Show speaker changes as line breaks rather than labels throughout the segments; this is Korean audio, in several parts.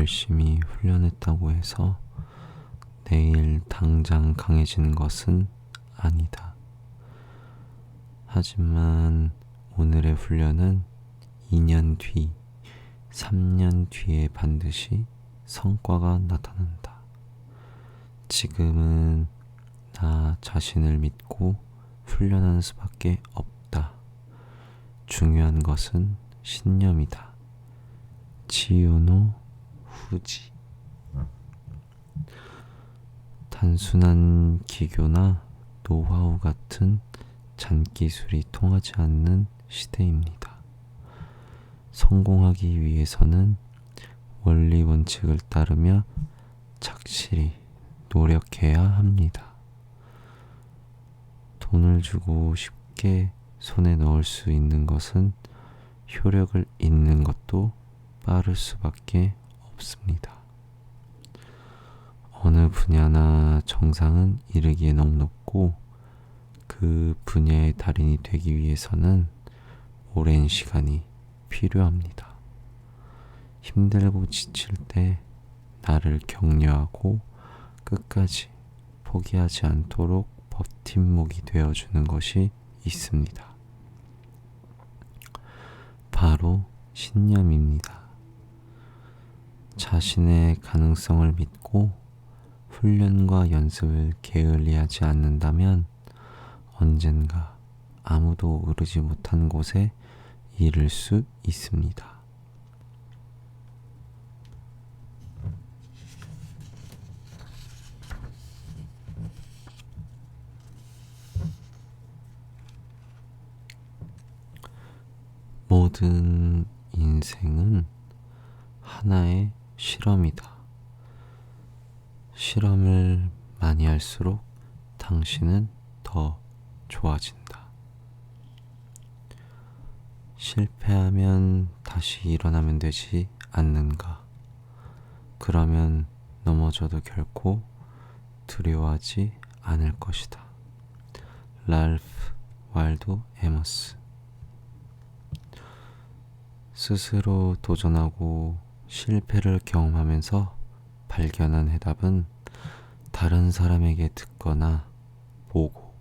열심히 훈련했다고 해서 내일 당장 강해지는 것은 아니다. 하지만 오늘의 훈련은 2년 뒤, 3년 뒤에 반드시 성과가 나타난다. 지금은 나 자신을 믿고 훈련하는 수밖에 없다. 중요한 것은 신념이다. 치요노 후지. 단순한 기교나 노하우 같은 잔기술이 통하지 않는 시대입니다. 성공하기 위해서는 원리 원칙을 따르며 착실히 노력해야 합니다. 돈을 주고 쉽게 손에 넣을 수 있는 것은 효력을 잇는 것도 빠를 수밖에 없습니다. 어느 분야나 정상은 이르기에 너무 높고 그 분야의 달인이 되기 위해서는 오랜 시간이 필요합니다. 힘들고 지칠 때 나를 격려하고 끝까지 포기하지 않도록 버팀목이 되어주는 것이 있습니다. 바로 신념입니다. 자신의 가능성을 믿고 훈련과 연습을 게을리하지 않는다면 언젠가 아무도 오르지 못한 곳에 이를 수 있습니다. 모든 인생은 하나의 실험이다. 실험을 많이 할수록 당신은 더 좋아진다. 실패하면 다시 일어나면 되지 않는가? 그러면 넘어져도 결코 두려워하지 않을 것이다. 랄프 waldo 에머스. 스스로 도전하고 실패를 경험하면서 발견한 해답은 다른 사람에게 듣거나 보고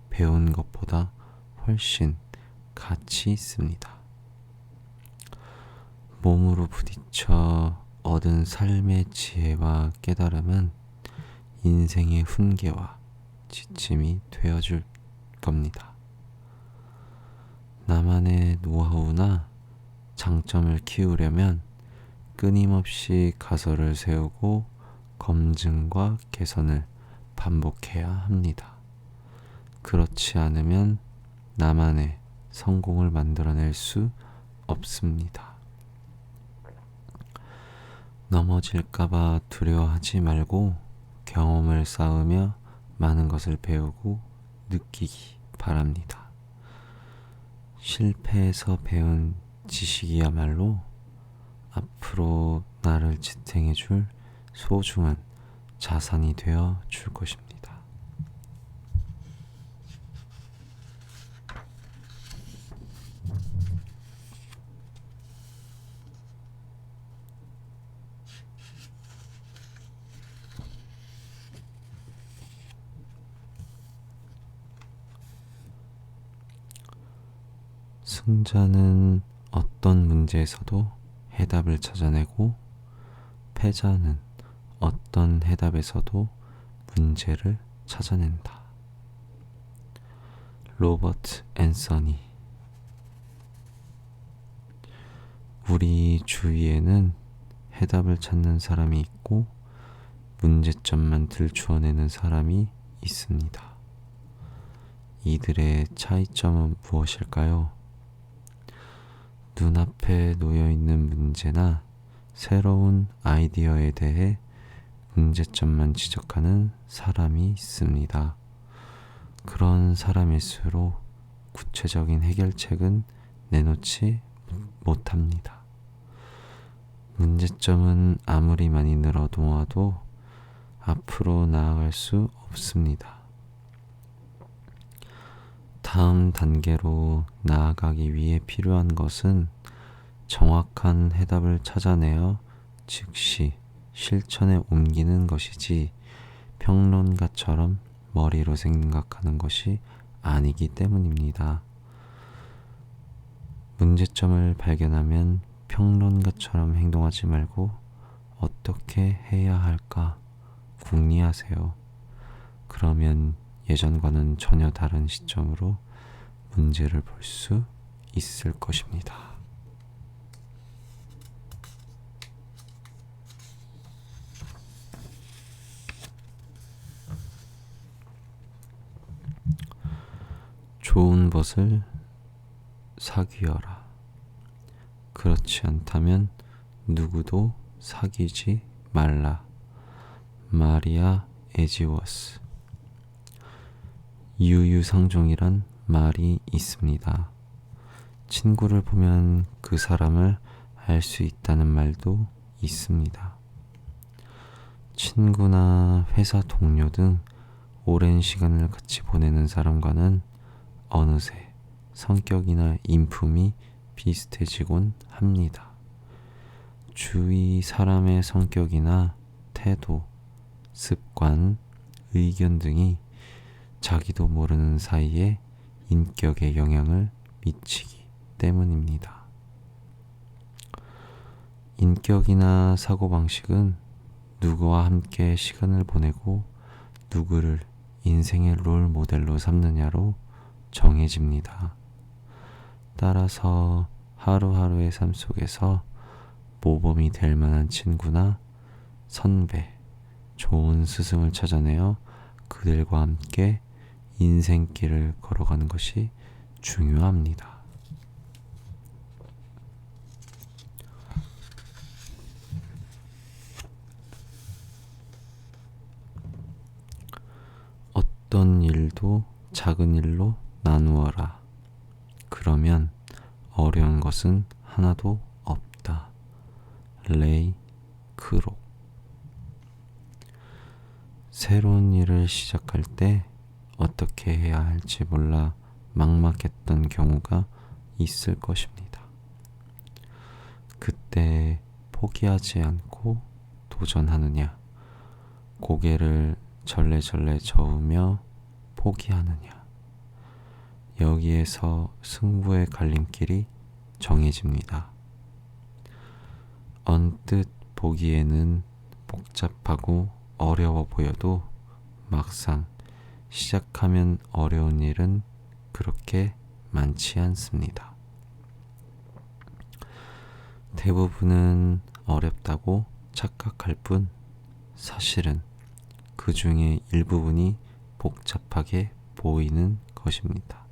배운 것보다 훨씬 가치 있습니다. 몸으로 부딪혀 얻은 삶의 지혜와 깨달음은 인생의 훈계와 지침이 되어줄 겁니다. 나만의 노하우나 장점을 키우려면 끊임없이 가설을 세우고 검증과 개선을 반복해야 합니다. 그렇지 않으면 나만의 성공을 만들어낼 수 없습니다. 넘어질까봐 두려워하지 말고 경험을 쌓으며 많은 것을 배우고 느끼기 바랍니다. 실패에서 배운 지식이야말로 앞으로 나를 지탱해줄 소중한 자산이 되어 줄 것입니다. 승자는 어떤 문제에서도 해답을 찾아내고 패자는 어떤 해답에서도 문제를 찾아낸다. 로버트 앤서니. 우리 주위에는 해답을 찾는 사람이 있고 문제점만 들추어내는 사람이 있습니다. 이들의 차이점은 무엇일까요? 눈앞에 놓여있는 문제나 새로운 아이디어에 대해 문제점만 지적하는 사람이 있습니다. 그런 사람일수록 구체적인 해결책은 내놓지 못합니다. 문제점은 아무리 많이 늘어놓아도 앞으로 나아갈 수 없습니다. 다음 단계로 나아가기 위해 필요한 것은 정확한 해답을 찾아내어 즉시 실천에 옮기는 것이지 평론가처럼 머리로 생각하는 것이 아니기 때문입니다. 문제점을 발견하면 평론가처럼 행동하지 말고 어떻게 해야 할까 궁리하세요. 그러면 예전과는 전혀 다른 시점으로 문제를 볼 수 있을 것입니다. 좋은 벗을 사귀어라. 그렇지 않다면 누구도 사귀지 말라. 마리아 에지워스. 유유상종이란 말이 있습니다. 친구를 보면 그 사람을 알 수 있다는 말도 있습니다. 친구나 회사 동료 등 오랜 시간을 같이 보내는 사람과는 어느새 성격이나 인품이 비슷해지곤 합니다. 주위 사람의 성격이나 태도, 습관, 의견 등이 자기도 모르는 사이에 인격에 영향을 미치기 때문입니다. 인격이나 사고방식은 누구와 함께 시간을 보내고 누구를 인생의 롤 모델로 삼느냐로 정해집니다. 따라서 하루하루의 삶 속에서 모범이 될 만한 친구나 선배, 좋은 스승을 찾아내어 그들과 함께 인생길을 걸어가는 것이 중요합니다. 어떤 일도 작은 일로 나누어라. 그러면 어려운 것은 하나도 없다. 레이 크록. 새로운 일을 시작할 때 어떻게 해야 할지 몰라 막막했던 경우가 있을 것입니다. 그때 포기하지 않고 도전하느냐, 고개를 절레절레 저으며 포기하느냐, 여기에서 승부의 갈림길이 정해집니다. 언뜻 보기에는 복잡하고 어려워 보여도 막상 시작하면 어려운 일은 그렇게 많지 않습니다. 대부분은 어렵다고 착각할 뿐 사실은 그 중에 일부분이 복잡하게 보이는 것입니다.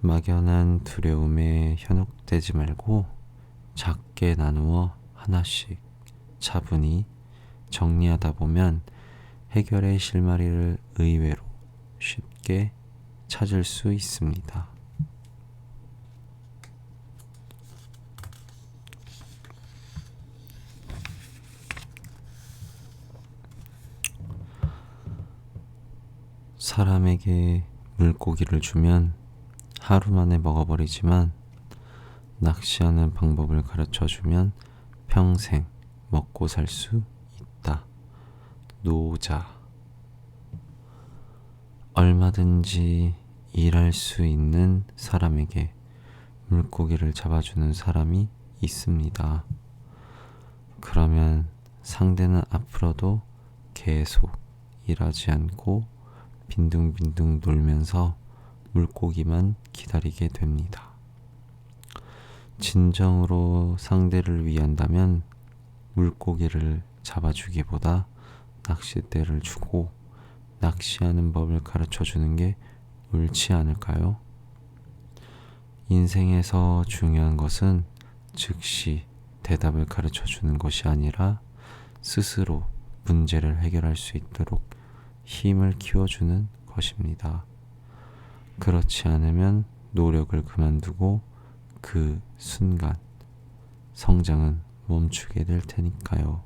막연한 두려움에 현혹되지 말고 작게 나누어 하나씩 차분히 정리하다 보면 해결의 실마리를 의외로 쉽게 찾을 수 있습니다. 사람에게 물고기를 주면 하루 만에 먹어버리지만 낚시하는 방법을 가르쳐주면 평생 먹고 살 수 있다. 노자. 얼마든지 일할 수 있는 사람에게 물고기를 잡아주는 사람이 있습니다. 그러면 상대는 앞으로도 계속 일하지 않고 빈둥빈둥 놀면서 물고기만 기다리게 됩니다. 진정으로 상대를 위한다면 물고기를 잡아주기보다 낚싯대를 주고 낚시하는 법을 가르쳐 주는 게 옳지 않을까요? 인생에서 중요한 것은 즉시 대답을 가르쳐 주는 것이 아니라 스스로 문제를 해결할 수 있도록 힘을 키워주는 것입니다. 그렇지 않으면 노력을 그만두고 그 순간 성장은 멈추게 될 테니까요.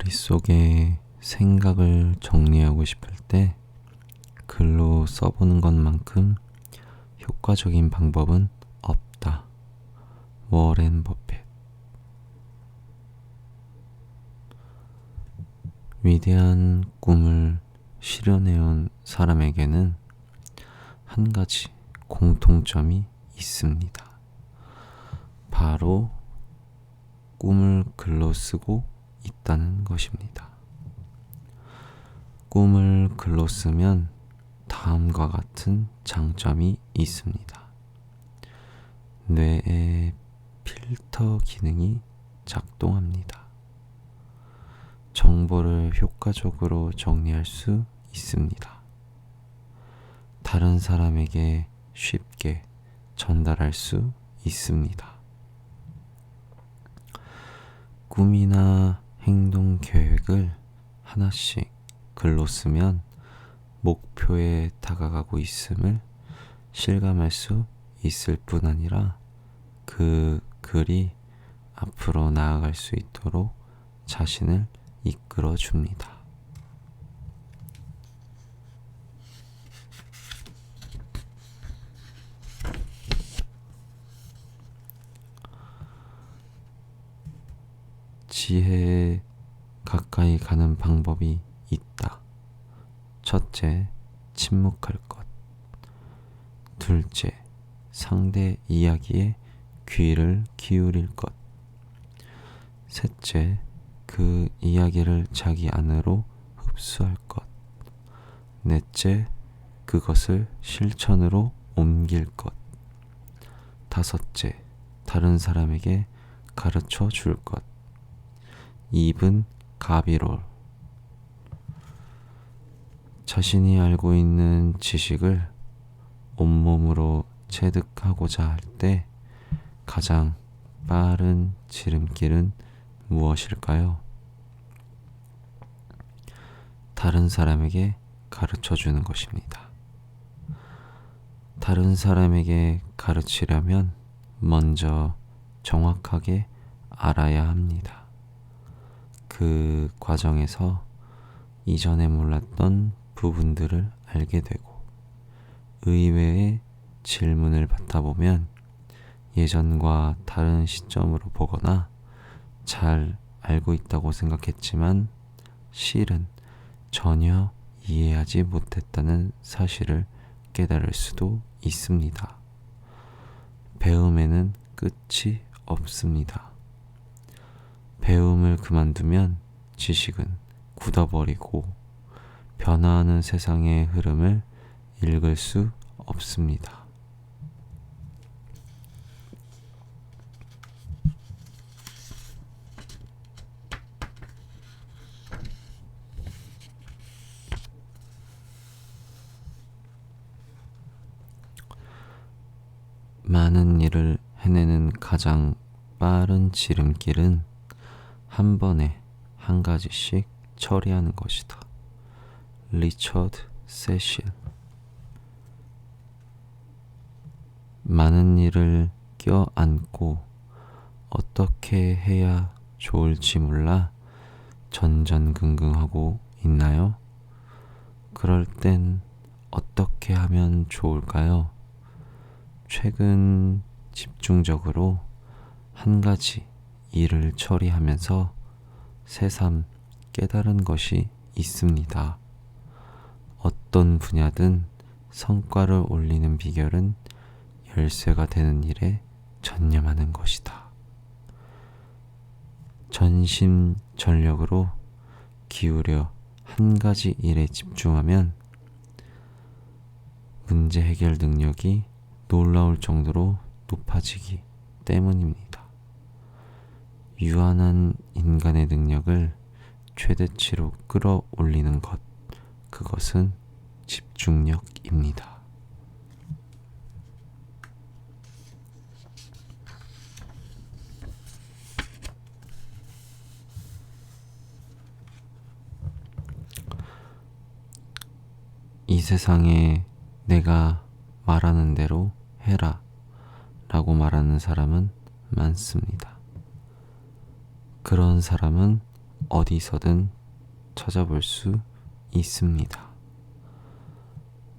머릿속에 생각을 정리하고 싶을 때 글로 써보는 것만큼 효과적인 방법은 없다. 워렌 버핏. 위대한 꿈을 실현해온 사람에게는 한 가지 공통점이 있습니다. 바로 꿈을 글로 쓰고 있다는 것입니다. 꿈을 글로 쓰면 다음과 같은 장점이 있습니다. 뇌의 필터 기능이 작동합니다. 정보를 효과적으로 정리할 수 있습니다. 다른 사람에게 쉽게 전달할 수 있습니다. 꿈이나 행동 계획을 하나씩 글로 쓰면 목표에 다가가고 있음을 실감할 수 있을 뿐 아니라 그 글이 앞으로 나아갈 수 있도록 자신을 이끌어 줍니다. 지혜에 가까이 가는 방법이 있다. 첫째, 침묵할 것. 둘째, 상대 이야기에 귀를 기울일 것. 셋째, 그 이야기를 자기 안으로 흡수할 것. 넷째, 그것을 실천으로 옮길 것. 다섯째, 다른 사람에게 가르쳐 줄 것. 2분 가비롤. 자신이 알고 있는 지식을 온몸으로 체득하고자 할 때 가장 빠른 지름길은 무엇일까요? 다른 사람에게 가르쳐 주는 것입니다. 다른 사람에게 가르치려면 먼저 정확하게 알아야 합니다. 그 과정에서 이전에 몰랐던 부분들을 알게 되고 의외의 질문을 받다 보면 예전과 다른 시점으로 보거나 잘 알고 있다고 생각했지만 실은 전혀 이해하지 못했다는 사실을 깨달을 수도 있습니다. 배움에는 끝이 없습니다. 배움을 그만두면 지식은 굳어버리고 변화하는 세상의 흐름을 읽을 수 없습니다. 많은 일을 해내는 가장 빠른 지름길은 한 번에 한 가지씩 처리하는 것이다. 리처드 세실. 많은 일을 껴안고 어떻게 해야 좋을지 몰라 전전긍긍하고 있나요? 그럴 땐 어떻게 하면 좋을까요? 최근 집중적으로 한 가지 일을 처리하면서 새삼 깨달은 것이 있습니다. 어떤 분야든 성과를 올리는 비결은 열쇠가 되는 일에 전념하는 것이다. 전심전력으로 기울여 한 가지 일에 집중하면 문제 해결 능력이 놀라울 정도로 높아지기 때문입니다. 유한한 인간의 능력을 최대치로 끌어올리는 것, 그것은 집중력입니다. 이 세상에 내가 말하는 대로 해라 라고 말하는 사람은 많습니다. 그런 사람은 어디서든 찾아볼 수 있습니다.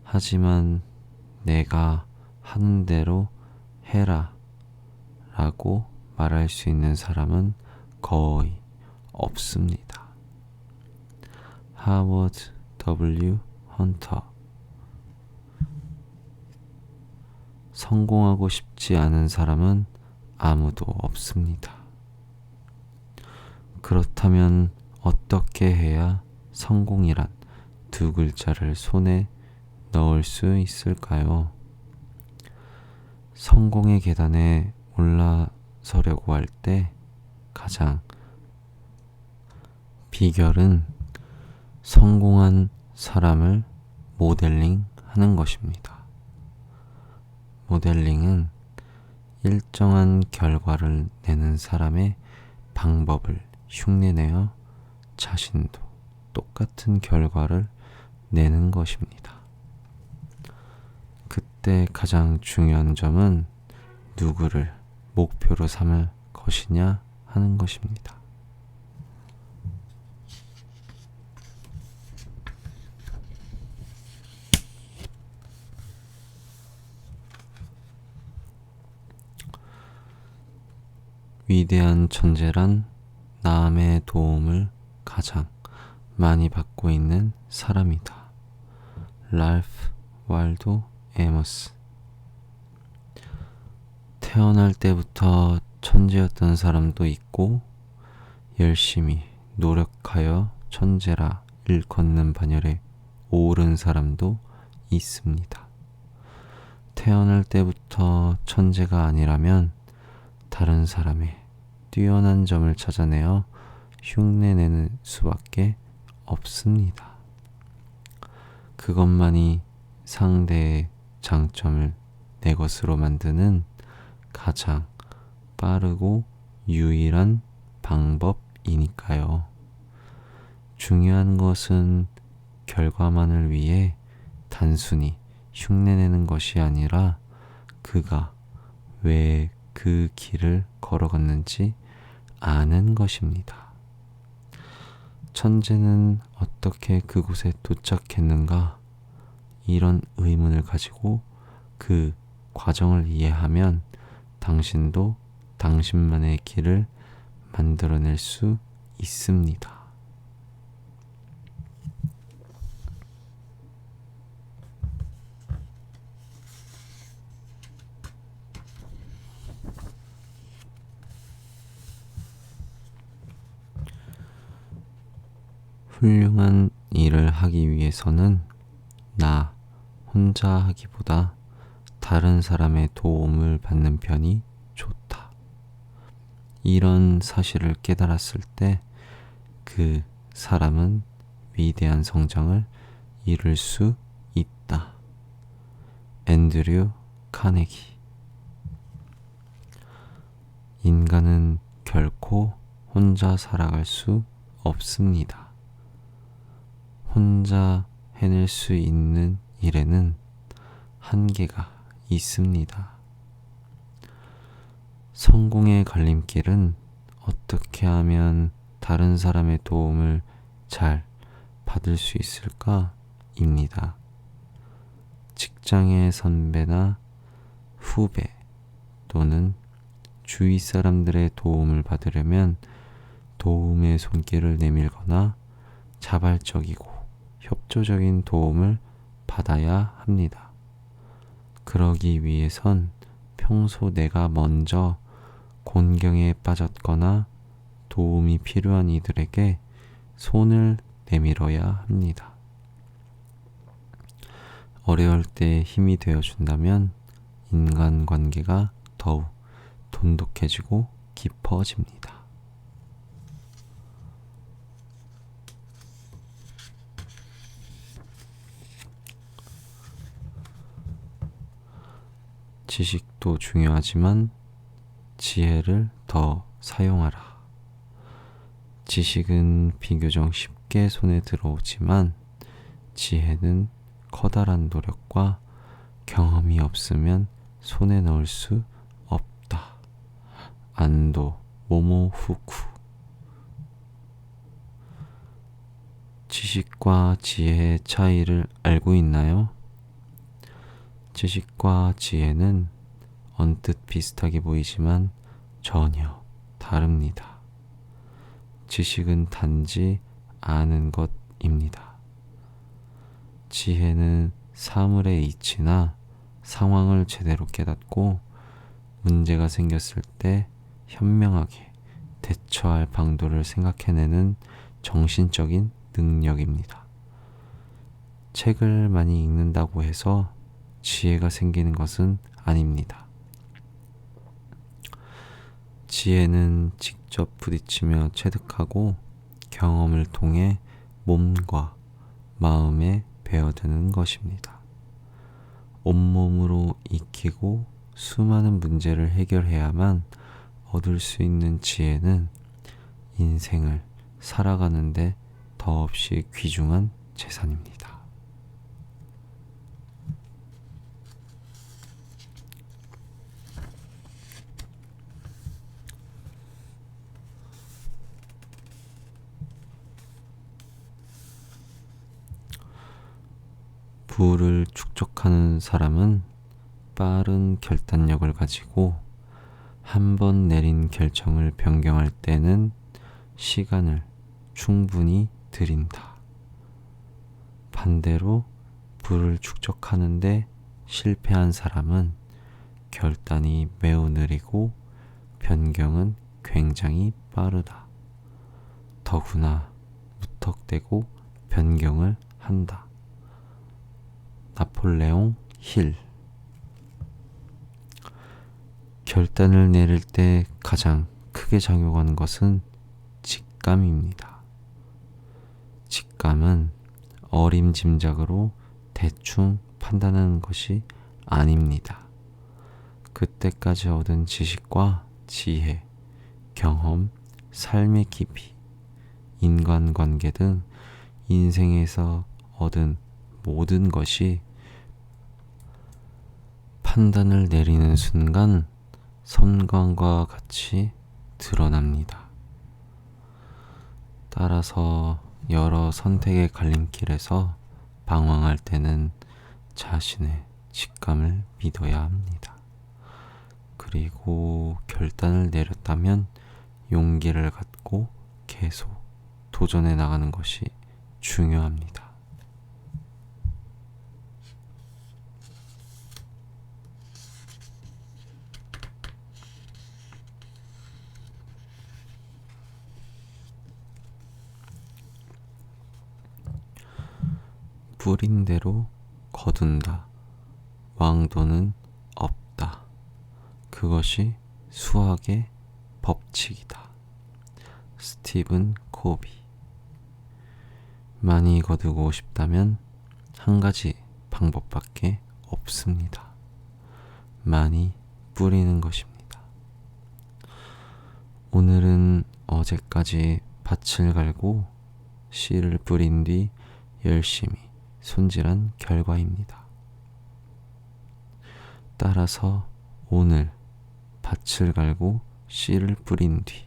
하지만 내가 하는 대로 해라 라고 말할 수 있는 사람은 거의 없습니다. 하워드 W. 헌터. 성공하고 싶지 않은 사람은 아무도 없습니다. 그렇다면 어떻게 해야 성공이란 두 글자를 손에 넣을 수 있을까요? 성공의 계단에 올라서려고 할 때 가장 비결은 성공한 사람을 모델링 하는 것입니다. 모델링은 일정한 결과를 내는 사람의 방법을 흉내내어 자신도 똑같은 결과를 내는 것입니다. 그때 가장 중요한 점은 누구를 목표로 삼을 것이냐 하는 것입니다. 위대한 천재란 남의 도움을 가장 많이 받고 있는 사람이다. 랄프 waldo 에머스. 태어날 때부터 천재였던 사람도 있고 열심히 노력하여 천재라 일컫는 반열에 오른 사람도 있습니다. 태어날 때부터 천재가 아니라면 다른 사람의 뛰어난 점을 찾아내어 흉내내는 수밖에 없습니다. 그것만이 상대의 장점을 내 것으로 만드는 가장 빠르고 유일한 방법이니까요. 중요한 것은 결과만을 위해 단순히 흉내내는 것이 아니라 그가 왜 그 길을 걸어갔는지 아는 것입니다. 천재는 어떻게 그곳에 도착했는가? 이런 의문을 가지고 그 과정을 이해하면 당신도 당신만의 길을 만들어낼 수 있습니다. 훌륭한 일을 하기 위해서는 나 혼자 하기보다 다른 사람의 도움을 받는 편이 좋다. 이런 사실을 깨달았을 때 그 사람은 위대한 성장을 이룰 수 있다. 앤드류 카네기. 인간은 결코 혼자 살아갈 수 없습니다. 혼자 해낼 수 있는 일에는 한계가 있습니다. 성공의 갈림길은 어떻게 하면 다른 사람의 도움을 잘 받을 수 있을까? 입니다. 직장의 선배나 후배 또는 주위 사람들의 도움을 받으려면 도움의 손길을 내밀거나 자발적이고 협조적인 도움을 받아야 합니다. 그러기 위해선 평소 내가 먼저 곤경에 빠졌거나 도움이 필요한 이들에게 손을 내밀어야 합니다. 어려울 때 힘이 되어준다면 인간관계가 더욱 돈독해지고 깊어집니다. 지식도 중요하지만 지혜를 더 사용하라. 지식은 비교적 쉽게 손에 들어오지만 지혜는 커다란 노력과 경험이 없으면 손에 넣을 수 없다. 안도 모모후쿠. 지식과 지혜의 차이를 알고 있나요? 지식과 지혜는 언뜻 비슷하게 보이지만 전혀 다릅니다. 지식은 단지 아는 것입니다. 지혜는 사물의 이치나 상황을 제대로 깨닫고 문제가 생겼을 때 현명하게 대처할 방도를 생각해내는 정신적인 능력입니다. 책을 많이 읽는다고 해서 지혜가 생기는 것은 아닙니다. 지혜는 직접 부딪히며 체득하고 경험을 통해 몸과 마음에 배어드는 것입니다. 온몸으로 익히고 수많은 문제를 해결해야만 얻을 수 있는 지혜는 인생을 살아가는데 더없이 귀중한 재산입니다. 부를 축적하는 사람은 빠른 결단력을 가지고 한 번 내린 결정을 변경할 때는 시간을 충분히 들인다. 반대로 부를 축적하는데 실패한 사람은 결단이 매우 느리고 변경은 굉장히 빠르다. 더구나 무턱대고 변경을 한다. 나폴레옹 힐. 결단을 내릴 때 가장 크게 작용하는 것은 직감입니다. 직감은 어림짐작으로 대충 판단하는 것이 아닙니다. 그때까지 얻은 지식과 지혜, 경험, 삶의 깊이, 인간관계 등 인생에서 얻은 모든 것이 판단을 내리는 순간 선광과 같이 드러납니다. 따라서 여러 선택의 갈림길에서 방황할 때는 자신의 직감을 믿어야 합니다. 그리고 결단을 내렸다면 용기를 갖고 계속 도전해 나가는 것이 중요합니다. 뿌린 대로 거둔다. 왕도는 없다. 그것이 수학의 법칙이다. 스티븐 코비. 많이 거두고 싶다면 한 가지 방법밖에 없습니다. 많이 뿌리는 것입니다. 오늘은 어제까지 밭을 갈고 씨를 뿌린 뒤 열심히 손질한 결과입니다. 따라서 오늘 밭을 갈고 씨를 뿌린 뒤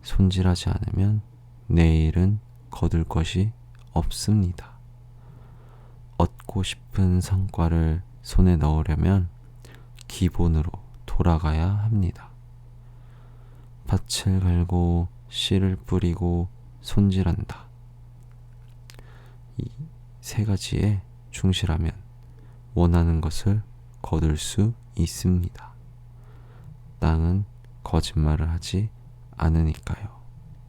손질하지 않으면 내일은 거둘 것이 없습니다. 얻고 싶은 성과를 손에 넣으려면 기본으로 돌아가야 합니다. 밭을 갈고 씨를 뿌리고 손질한다. 이 세 가지에 충실하면 원하는 것을 거둘 수 있습니다. 땅은 거짓말을 하지 않으니까요.